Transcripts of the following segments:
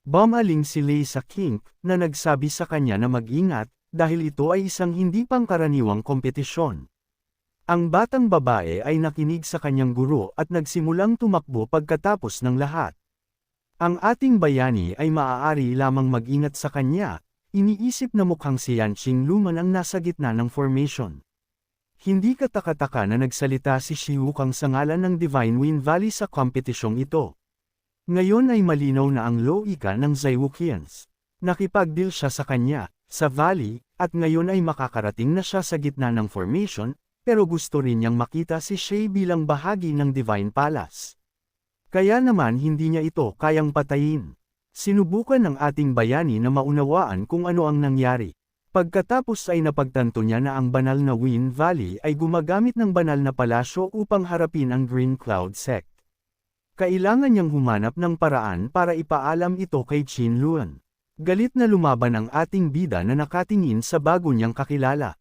Bumaling si Lei sa King, na nagsabi sa kanya na mag-ingat, dahil ito ay isang hindi pangkaraniwang kompetisyon. Ang batang babae ay nakinig sa kanyang guro at nagsimulang tumakbo pagkatapos ng lahat. Ang ating bayani ay maaari lamang mag-ingat sa kanya, iniisip na mukhang si Yanqing Luman ang nasa gitna ng formation. Hindi kataka-taka na nagsalita si Shi Wukang sa ngalan ng Divine Wind Valley sa kompetisyong ito. Ngayon ay malinaw na ang loika ng Zai Wuqians. Nakipag-deal siya sa kanya, sa valley, at ngayon ay makakarating na siya sa gitna ng formation, pero gusto rin niyang makita si Shay bilang bahagi ng Divine Palace. Kaya naman hindi niya ito kayang patayin. Sinubukan ng ating bayani na maunawaan kung ano ang nangyari. Pagkatapos ay napagtanto niya na ang banal na Wind Valley ay gumagamit ng banal na palasyo upang harapin ang Green Cloud Sect. Kailangan niyang humanap ng paraan para ipaalam ito kay Qin Luan. Galit na lumaban ang ating bida na nakatingin sa bago niyang kakilala.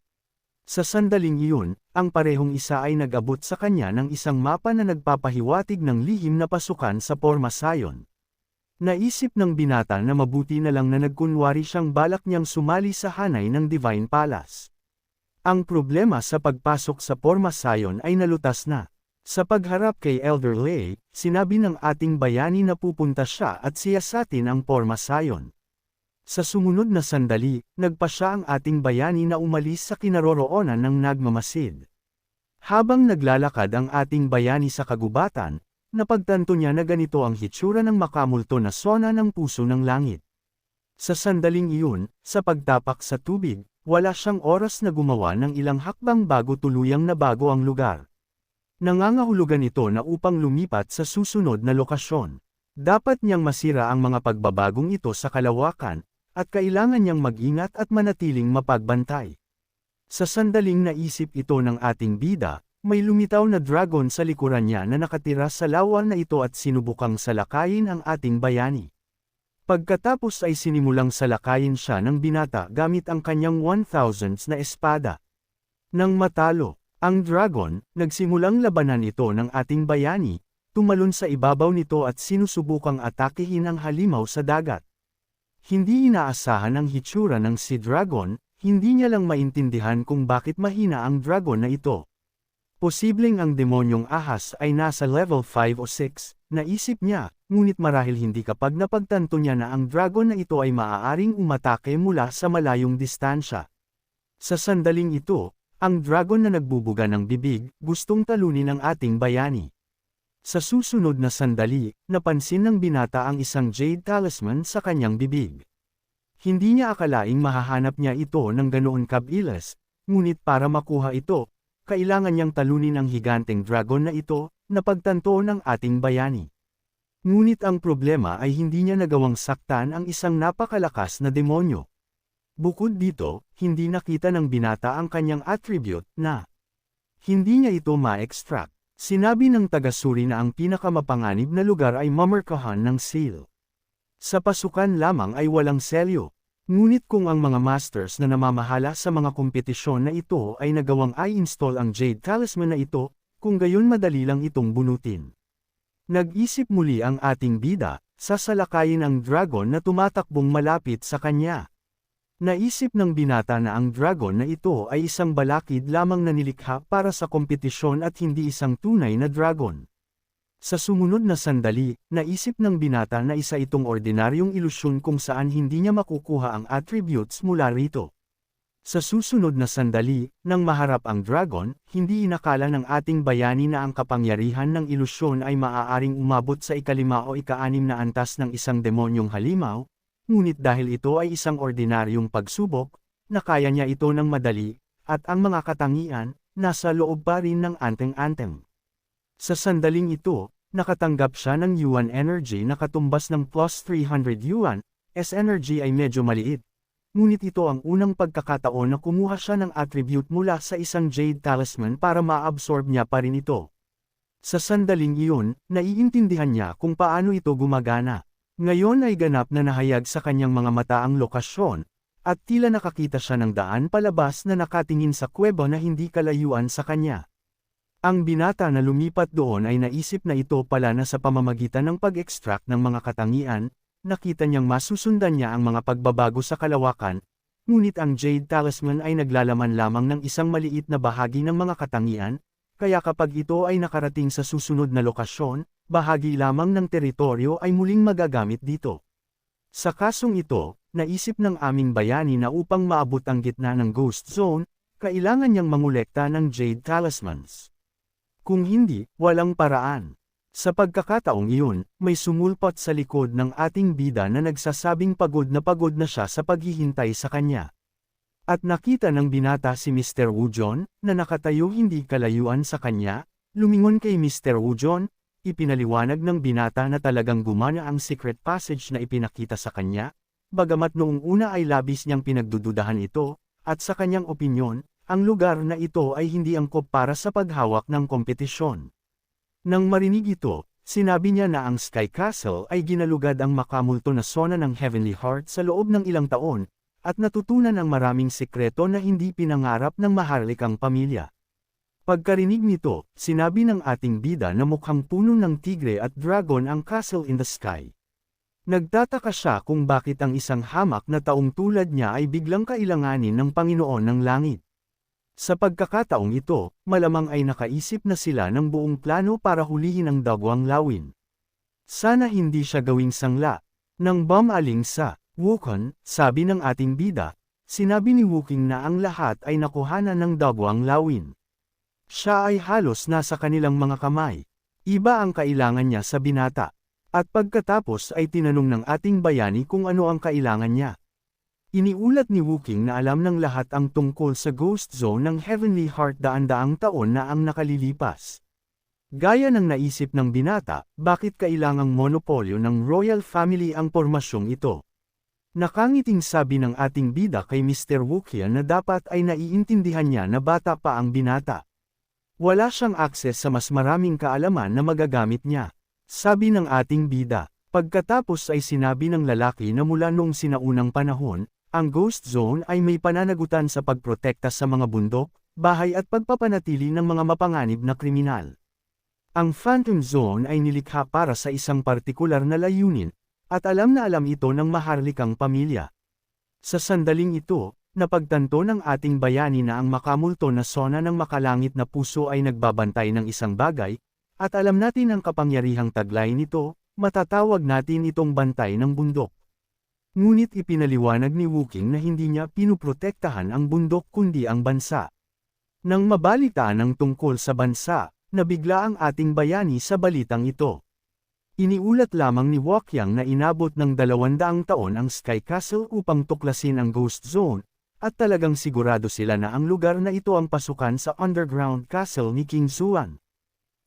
Sa sandaling iyon, ang parehong isa ay nag-abot sa kanya ng isang mapa na nagpapahiwatig ng lihim na pasukan sa Pormasayon. Naisip ng binata na mabuti na lang na nagkunwari siyang balak niyang sumali sa hanay ng Divine Palace. Ang problema sa pagpasok sa Pormasayon ay nalutas na. Sa pagharap kay Elder Lei, sinabi ng ating bayani na pupunta siya at siyasatin ang Pormasayon. Sa sumunod na sandali, nagpa siya ang ating bayani na umalis sa kinaroroonan ng nagmamasid. Habang naglalakad ang ating bayani sa kagubatan, napagtanto niya na ganito ang hitsura ng makamulto na sona ng puso ng langit. Sa sandaling iyon, sa pagtapak sa tubig, wala siyang oras na gumawa ng ilang hakbang bago tuluyang nabago ang lugar. Nangangahulugan ito na upang lumipat sa susunod na lokasyon. Dapat niyang masira ang mga pagbabagong ito sa kalawakan, at kailangan niyang mag-ingat at manatiling mapagbantay. Sa sandaling naisip ito ng ating bida, may lumitaw na dragon sa likuran niya na nakatira sa lawa na ito at sinubukang salakayin ang ating bayani. Pagkatapos ay sinimulang salakayin siya ng binata gamit ang kanyang 1000s na espada. Nang matalo ang dragon, nagsimulang labanan ito ng ating bayani, tumalon sa ibabaw nito at sinusubukang atakehin ang halimaw sa dagat. Hindi inaasahan ang hitsura ng si dragon, hindi niya lang maintindihan kung bakit mahina ang dragon na ito. Posibleng ang demonyong ahas ay nasa level 5 o 6, naisip niya, ngunit marahil hindi kapag napagtanto niya na ang dragon na ito ay maaaring umatake mula sa malayong distansya. Sa sandaling ito, ang dragon na nagbubuga ng bibig, gustong talunin ang ating bayani. Sa susunod na sandali, napansin ng binata ang isang jade talisman sa kanyang bibig. Hindi niya akalaing mahahanap niya ito ng ganoon kabilis, ngunit para makuha ito, kailangan niyang talunin ang higanteng dragon na ito, na pagtanto ng ating bayani. Ngunit ang problema ay hindi niya nagawang saktan ang isang napakalakas na demonyo. Bukod dito, hindi nakita ng binata ang kanyang attribute na hindi niya ito ma-extract. Sinabi ng tagasuri na ang pinakamapanganib na lugar ay mamarkahan ng seal. Sa pasukan lamang ay walang selyo. Ngunit kung ang mga masters na namamahala sa mga kompetisyon na ito ay nagawang i-install ang Jade Talisman na ito, kung gayon madali lang itong bunutin. Nag-isip muli ang ating bida, sasalakayin ang dragon na tumatakbong malapit sa kanya. Naisip ng binata na ang dragon na ito ay isang balakid lamang na nilikha para sa kompetisyon at hindi isang tunay na dragon. Sa sumunod na sandali, naisip ng binata na isa itong ordinaryong ilusyon kung saan hindi niya makukuha ang attributes mula rito. Sa susunod na sandali, nang maharap ang dragon, hindi inakala ng ating bayani na ang kapangyarihan ng ilusyon ay maaaring umabot sa ikalima o ika-6 na antas ng isang demonyong halimaw, ngunit dahil ito ay isang ordinaryong pagsubok, nakaya niya ito ng madali, at ang mga katangian, nasa loob pa rin ng anteng-anteng. Sa sandaling ito, nakatanggap siya ng yuan energy na katumbas ng plus 300 yuan, S-energy ay medyo maliit. Ngunit ito ang unang pagkakataon na kumuha siya ng attribute mula sa isang jade talisman para ma-absorb niya pa rin ito. Sa sandaling iyon, naiintindihan niya kung paano ito gumagana. Ngayon ay ganap na nahayag sa kanyang mga mata ang lokasyon, at tila nakakita siya ng daan palabas na nakatingin sa kuweba na hindi kalayuan sa kanya. Ang binata na lumipat doon ay naisip na ito pala na sa pamamagitan ng pag-extract ng mga katangian, nakita niyang masusundan niya ang mga pagbabago sa kalawakan, ngunit ang Jade Talisman ay naglalaman lamang ng isang maliit na bahagi ng mga katangian, kaya kapag ito ay nakarating sa susunod na lokasyon, bahagi lamang ng teritoryo ay muling magagamit dito. Sa kasong ito, naisip ng aming bayani na upang maabot ang gitna ng Ghost Zone, kailangan niyang mangolekta ng Jade Talismans. Kung hindi, walang paraan. Sa pagkakataong iyon, may sumulpot sa likod ng ating bida na nagsasabing pagod na siya sa paghihintay sa kanya. At nakita ng binata si Mr. Wujon, na nakatayo hindi kalayuan sa kanya, lumingon kay Mr. Wujon, ipinaliwanag ng binata na talagang gumana ang secret passage na ipinakita sa kanya, bagamat noong una ay labis niyang pinagdududahan ito, at sa kanyang opinyon, ang lugar na ito ay hindi angkop para sa paghawak ng kompetisyon. Nang marinig ito, sinabi niya na ang Sky Castle ay ginalugad ang makamulto na sona ng Heavenly Heart sa loob ng ilang taon, at natutunan ang maraming sekreto na hindi pinangarap ng maharlikang pamilya. Pagkarinig nito, sinabi ng ating bida na mukhang puno ng tigre at dragon ang Castle in the Sky. Nagtataka siya kung bakit ang isang hamak na taong tulad niya ay biglang kailanganin ng Panginoon ng Langit. Sa pagkakataong ito, malamang ay nakaisip na sila ng buong plano para hulihin ang Dagwang Lawin. Sana hindi siya gawing sangla. Nang bumaling sa Wukong, sabi ng ating bida, sinabi ni Wuking na ang lahat ay nakuhanan ng Dagwang Lawin. Siya ay halos nasa kanilang mga kamay. Iba ang kailangan niya sa binata. At pagkatapos ay tinanong ng ating bayani kung ano ang kailangan niya. Iniulat ni Wuking na alam ng lahat ang tungkol sa Ghost Zone ng Heavenly Heart daan-daang taon na ang nakalilipas. Gaya ng naisip ng binata, bakit kailangang monopolyo ng Royal Family ang pormasyong ito? Nakangiting sabi ng ating bida kay Mr. Wukian na dapat ay naiintindihan niya na bata pa ang binata. Wala siyang akses sa mas maraming kaalaman na magagamit niya. Sabi ng ating bida. Pagkatapos ay sinabi ng lalaki na mula noong sinaunang panahon, ang Ghost Zone ay may pananagutan sa pagprotekta sa mga bundok, bahay at pagpapanatili ng mga mapanganib na kriminal. Ang Phantom Zone ay nilikha para sa isang partikular na layunin, at alam na alam ito ng maharlikang pamilya. Sa sandaling ito, napagtanto ng ating bayani na ang makamulto na sona ng makalangit na puso ay nagbabantay ng isang bagay, at alam natin ang kapangyarihang taglay nito, matatawag natin itong bantay ng bundok. Ngunit ipinaliwanag ni Wuking na hindi niya pinuprotektahan ang bundok kundi ang bansa. Nang mabalitaan ng tungkol sa bansa, nabigla ang ating bayani sa balitang ito. Iniulat lamang ni Wokyang na inabot ng 200 taon ang Sky Castle upang tuklasin ang Ghost Zone, at talagang sigurado sila na ang lugar na ito ang pasukan sa underground castle ni King Zuan.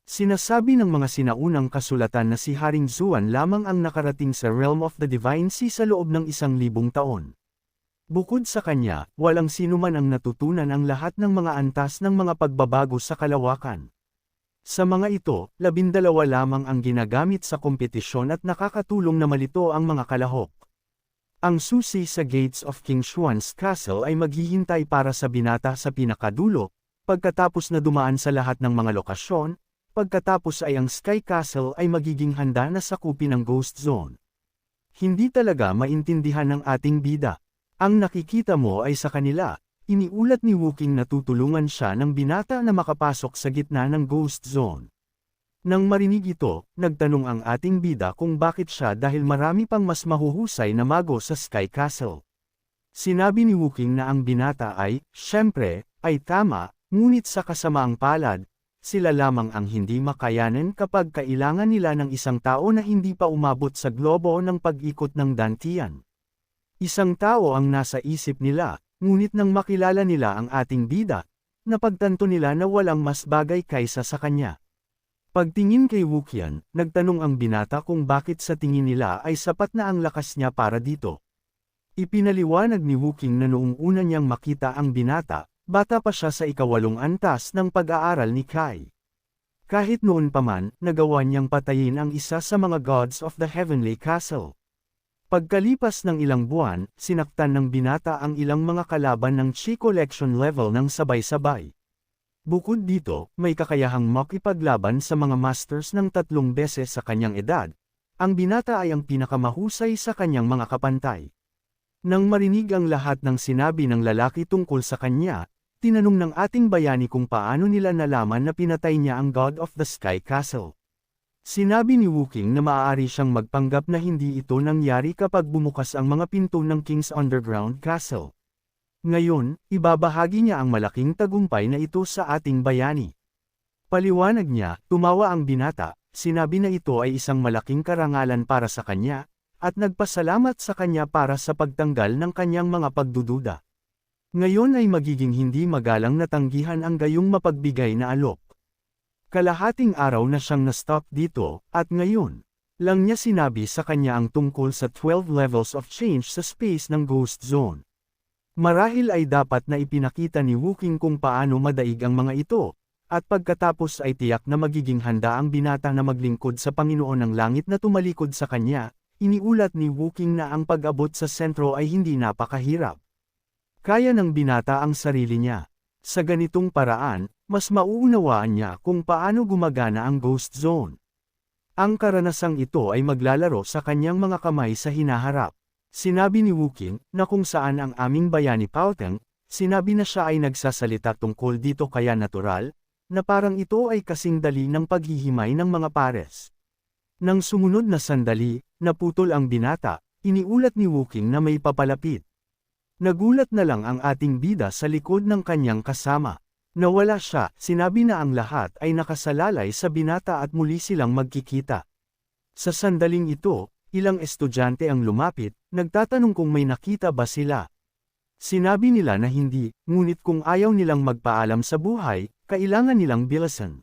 Sinasabi ng mga sinaunang kasulatan na si Haring Zuan lamang ang nakarating sa Realm of the Divine Sea sa loob ng 1,000 taon. Bukod sa kanya, walang sinuman ang natutunan ang lahat ng mga antas ng mga pagbabago sa kalawakan. Sa mga ito, 12 lamang ang ginagamit sa kompetisyon at nakakatulong na malito ang mga kalahok. Ang susi sa Gates of King Xuan's Castle ay maghihintay para sa binata sa pinakadulo, pagkatapos na dumaan sa lahat ng mga lokasyon. Pagkatapos ay ang Sky Castle ay magiging handa na sakupin ang Ghost Zone. Hindi talaga maintindihan ng ating bida. Ang nakikita mo ay sa kanila. Iniulat ni Wuking na tutulungan siya ng binata na makapasok sa gitna ng Ghost Zone. Nang marinig ito, nagtanong ang ating bida kung bakit siya dahil marami pang mas mahuhusay na mago sa Sky Castle. Sinabi ni Wuking na ang binata ay, syempre, ay tama, ngunit sa kasamaang palad, sila lamang ang hindi makayanan kapag kailangan nila ng isang tao na hindi pa umabot sa globo ng pag-ikot ng dantian. Isang tao ang nasa isip nila, ngunit nang makilala nila ang ating bida, napagtanto nila na walang mas bagay kaysa sa kanya. Pagtingin kay Wukian, nagtanong ang binata kung bakit sa tingin nila ay sapat na ang lakas niya para dito. Ipinaliwanag ni Wuking na noong una niyang makita ang binata, bata pa siya sa 8 antas ng pag-aaral ni Kai. Kahit noon pa man, nagawa niyang patayin ang isa sa mga gods of the Heavenly Castle. Pagkalipas ng ilang buwan, sinaktan ng binata ang ilang mga kalaban ng Chi Collection level ng sabay-sabay. Bukod dito, may kakayahang makipaglaban sa mga masters ng 3 beses sa kanyang edad. ang binata ay ang pinakamahusay sa kanyang mga kapantay. Nang marinig ang lahat ng sinabi ng lalaki tungkol sa kanya, tinanong ng ating bayani kung paano nila nalaman na pinatay niya ang God of the Sky Castle. Sinabi ni Wooking na maaari siyang magpanggap na hindi ito nangyari kapag bumukas ang mga pinto ng King's Underground Castle. Ngayon, ibabahagi niya ang malaking tagumpay na ito sa ating bayani. Paliwanag niya, tumawa ang binata, sinabi na ito ay isang malaking karangalan para sa kanya, at nagpasalamat sa kanya para sa pagtanggal ng kanyang mga pagdududa. Ngayon ay magiging hindi magalang na tanggihan ang gayong mapagbigay na alok. Kalahating araw na siyang na-stop dito, at ngayon, lang niya sinabi sa kanya ang tungkol sa 12 levels of change sa space ng Ghost Zone. Marahil ay dapat na ipinakita ni Wooking kung paano madaig ang mga ito, at pagkatapos ay tiyak na magiging handa ang binata na maglingkod sa Panginoon ng Langit na tumalikod sa kanya. Iniulat ni Wooking na ang pag-abot sa sentro ay hindi napakahirap. Kaya ng binata ang sarili niya. Sa ganitong paraan, mas mauunawaan niya kung paano gumagana ang Ghost Zone. Ang karanasang ito ay maglalaro sa kanyang mga kamay sa hinaharap. Sinabi ni Wooking na kung saan ang aming bayani Pauteng, sinabi na siya ay nagsasalita tungkol dito kaya natural, na parang ito ay kasing dali ng paghihimay ng mga pares. Nang sumunod na sandali, naputol ang binata, iniulat ni Wooking na may papalapit. Nagulat na lang ang ating bida sa likod ng kanyang kasama. Nawala siya, sinabi na ang lahat ay nakasalalay sa binata at muli silang magkikita. Sa sandaling ito, ilang estudyante ang lumapit, nagtatanong kung may nakita ba sila. Sinabi nila na hindi, ngunit kung ayaw nilang magpaalam sa buhay, kailangan nilang bilasan.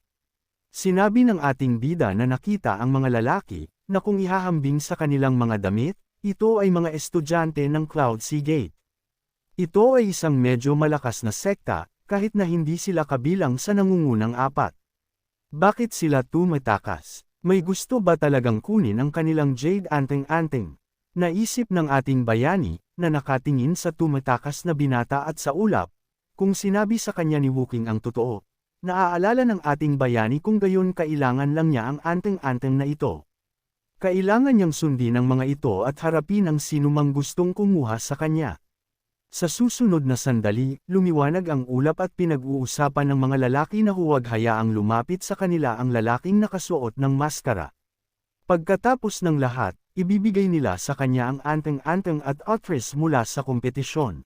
Sinabi ng ating bida na nakita ang mga lalaki, na kung ihahambing sa kanilang mga damit, ito ay mga estudyante ng Cloud Sea Gate. Ito ay isang medyo malakas na sekta, kahit na hindi sila kabilang sa nangungunang apat. Bakit sila tumatakas? May gusto ba talagang kunin ang kanilang jade anting-anting? Naisip ng ating bayani, na nakatingin sa tumatakas na binata at sa ulap, kung sinabi sa kanya ni Wooking ang totoo. Naaalala ng ating bayani kung gayon kailangan lang niya ang anting-anting na ito. Kailangan niyang sundin ang mga ito at harapin ang sinumang gustong kumuha sa kanya. Sa susunod na sandali, lumiwanag ang ulap at pinag-uusapan ng mga lalaki na huwag hayaang lumapit sa kanila ang lalaking nakasuot ng maskara. Pagkatapos ng lahat, ibibigay nila sa kanya ang anting-anting at actress mula sa kompetisyon.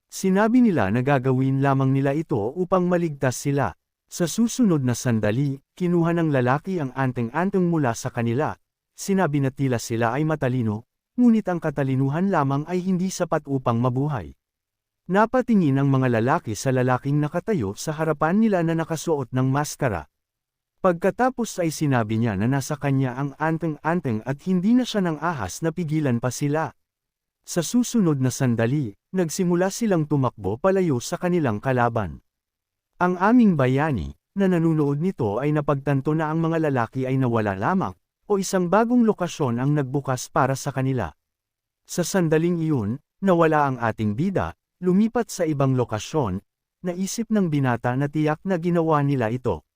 Sinabi nila na gagawin lamang nila ito upang maligtas sila. Sa susunod na sandali, kinuha ng lalaki ang anting-anting mula sa kanila. Sinabi na tila sila ay matalino, ngunit ang katalinuhan lamang ay hindi sapat upang mabuhay. Napatingin ang mga lalaki sa lalaking nakatayo sa harapan nila na nakasuot ng maskara. Pagkatapos ay sinabi niya na nasa kanya ang anting-anting at hindi na siya nang ahas na pigilan pa sila. Sa susunod na sandali, nagsimula silang tumakbo palayo sa kanilang kalaban. Ang aming bayani, na nanunood nito ay napagtanto na ang mga lalaki ay nawala lamang, o isang bagong lokasyon ang nagbukas para sa kanila. Sa sandaling iyon, nawala ang ating bida, lumipat sa ibang lokasyon, naisip ng binata na tiyak na ginawa nila ito.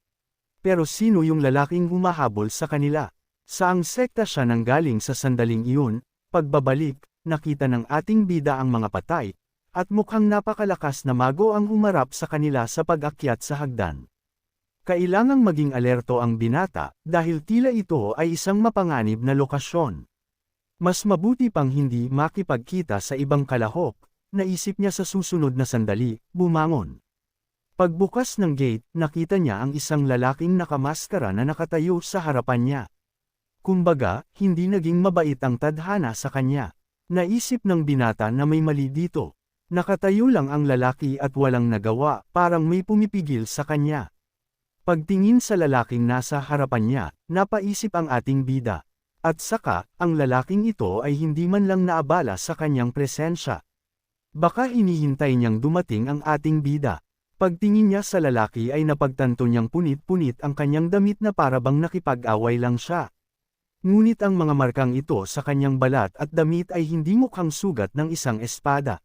Pero sino yung lalaking humahabol sa kanila? Saang sekta siya nanggaling sa sandaling iyon? Pagbabalik, nakita ng ating bida ang mga patay, at mukhang napakalakas na mago ang humarap sa kanila sa pag-akyat sa hagdan. Kailangang maging alerto ang binata, dahil tila ito ay isang mapanganib na lokasyon. Mas mabuti pang hindi makipagkita sa ibang kalahok, naisip niya sa susunod na sandali, bumangon. Pagbukas ng gate, nakita niya ang isang lalaking nakamaskara na nakatayo sa harapan niya. Kumbaga, hindi naging mabait ang tadhana sa kanya. Naisip ng binata na may mali dito. Nakatayo lang ang lalaki at walang nagawa, parang may pumipigil sa kanya. Pagtingin sa lalaking nasa harapan niya, napaisip ang ating bida. At saka, ang lalaking ito ay hindi man lang naabala sa kanyang presensya. Baka hinihintay niyang dumating ang ating bida. Pagtingin niya sa lalaki ay napagtanto niyang punit-punit ang kanyang damit na parabang nakipag-away lang siya. Ngunit ang mga markang ito sa kanyang balat at damit ay hindi mukhang sugat ng isang espada.